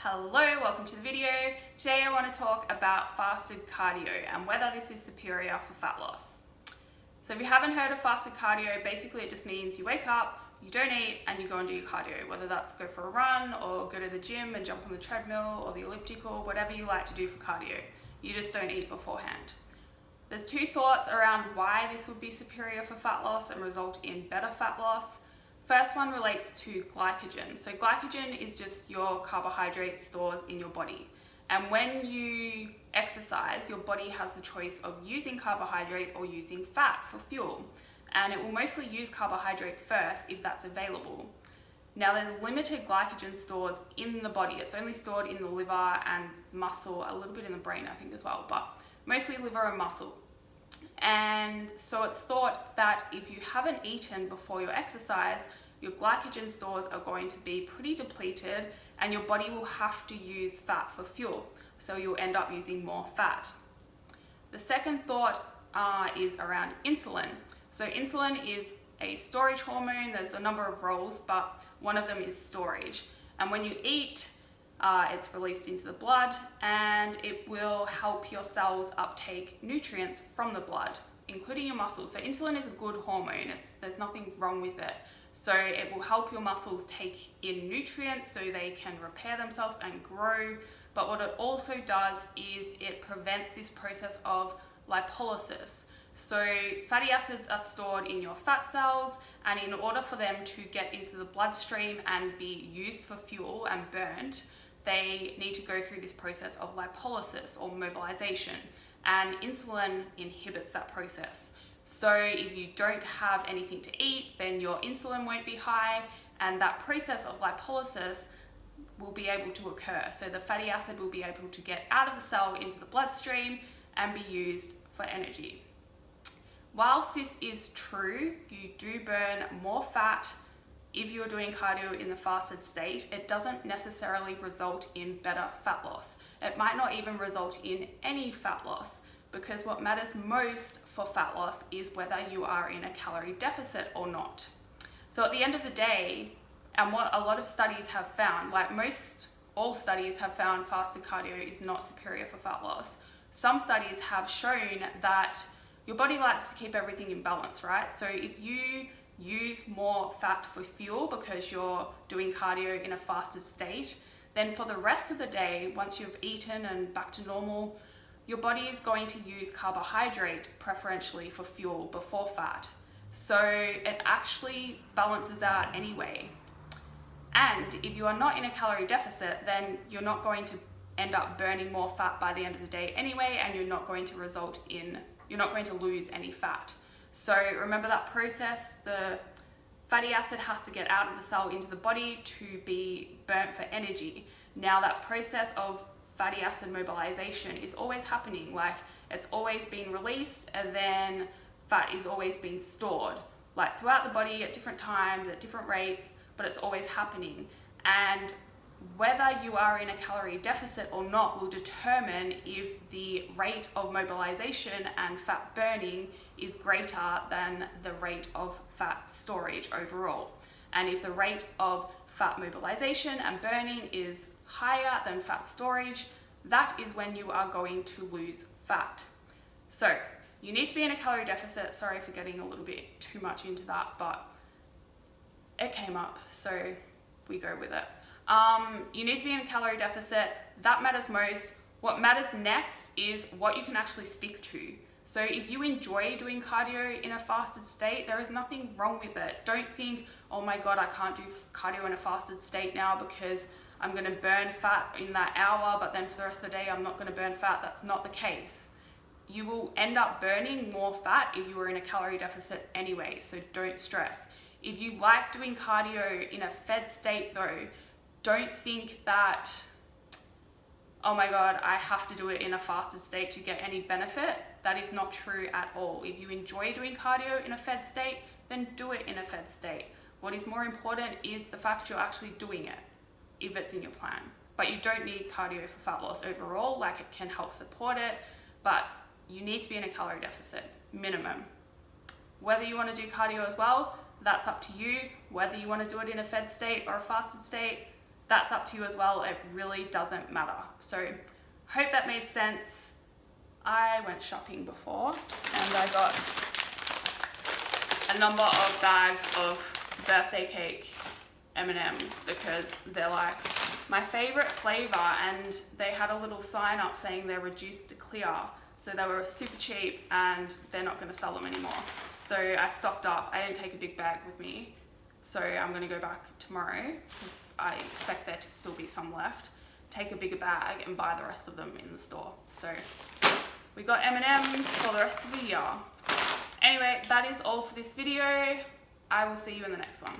Hello, welcome to the video. Today I want to talk about fasted cardio and whether this is superior for fat loss. So if you haven't heard of fasted cardio, basically it just means you wake up, you don't eat, and you go and do your cardio, whether that's go for a run or go to the gym and jump on the treadmill or the elliptical, whatever you like to do for cardio. You just don't eat beforehand. There's two thoughts around why this would be superior for fat loss and result in better fat loss. First one relates to glycogen. So glycogen is just your carbohydrate stores in your body. And when you exercise, your body has the choice of using carbohydrate or using fat for fuel. And it will mostly use carbohydrate first if that's available. Now there's limited glycogen stores in the body. It's only stored in the liver and muscle, a little bit in the brain I think as well, but mostly liver and muscle. And so it's thought that if you haven't eaten before your exercise, your glycogen stores are going to be pretty depleted and your body will have to use fat for fuel. So you'll end up using more fat. The second thought is around insulin. So insulin is a storage hormone. There's a number of roles, but one of them is storage. And when you eat, it's released into the blood and it will help your cells uptake nutrients from the blood, including your muscles. So insulin is a good hormone. There's nothing wrong with it. So it will help your muscles take in nutrients so they can repair themselves and grow. But what it also does is it prevents this process of lipolysis. So fatty acids are stored in your fat cells, and in order for them to get into the bloodstream and be used for fuel and burnt, they need to go through this process of lipolysis or mobilization, and insulin inhibits that process. So if you don't have anything to eat, then your insulin won't be high, and that process of lipolysis will be able to occur. So the fatty acid will be able to get out of the cell into the bloodstream and be used for energy. Whilst this is true, you do burn more fat if you're doing cardio in the fasted state. It doesn't necessarily result in better fat loss. It might not even result in any fat loss, because what matters most for fat loss is whether you are in a calorie deficit or not. So at the end of the day, and what a lot of studies have found, like all studies have found fasted cardio is not superior for fat loss. Some studies have shown that your body likes to keep everything in balance, right? So if you use more fat for fuel because you're doing cardio in a fasted state, then for the rest of the day, once you've eaten and back to normal, your body is going to use carbohydrate preferentially for fuel before fat. So it actually balances out anyway. And if you are not in a calorie deficit, then you're not going to end up burning more fat by the end of the day anyway, and you're not going to lose any fat. So remember that process, the fatty acid has to get out of the cell into the body to be burnt for energy. Now that process of fatty acid mobilization is always happening, like it's always being released and then fat is always being stored, like throughout the body at different times, at different rates, but it's always happening. And whether you are in a calorie deficit or not will determine if the rate of mobilization and fat burning is greater than the rate of fat storage overall. And if the rate of fat mobilization and burning is higher than fat storage, that is when you are going to lose fat. So you need to be in a calorie deficit. Sorry for getting a little bit too much into that, but it came up, so we go with it. You need to be in a calorie deficit. That matters most. What matters next is what you can actually stick to. So if you enjoy doing cardio in a fasted state, there is nothing wrong with it. Don't think, oh my God, I can't do cardio in a fasted state now because I'm going to burn fat in that hour, but then for the rest of the day, I'm not going to burn fat. That's not the case. You will end up burning more fat if you are in a calorie deficit anyway, so don't stress. If you like doing cardio in a fed state though, don't think that, oh my God, I have to do it in a fasted state to get any benefit. That is not true at all. If you enjoy doing cardio in a fed state, then do it in a fed state. What is more important is the fact you're actually doing it, if it's in your plan. But you don't need cardio for fat loss overall, like it can help support it, but you need to be in a calorie deficit, minimum. Whether you want to do cardio as well, that's up to you. Whether you want to do it in a fed state or a fasted state, that's up to you as well. It really doesn't matter. So hope that made sense. I went shopping before and I got a number of bags of birthday cake M&Ms because they're like my favorite flavor, and they had a little sign up saying they're reduced to clear, so they were super cheap and they're not going to sell them anymore. So I stocked up. I didn't take a big bag with me, so I'm going to go back tomorrow because I expect there to still be some left, take a bigger bag and buy the rest of them in the store. So we got M&Ms for the rest of the year. Anyway, that is all for this video. I will see you in the next one.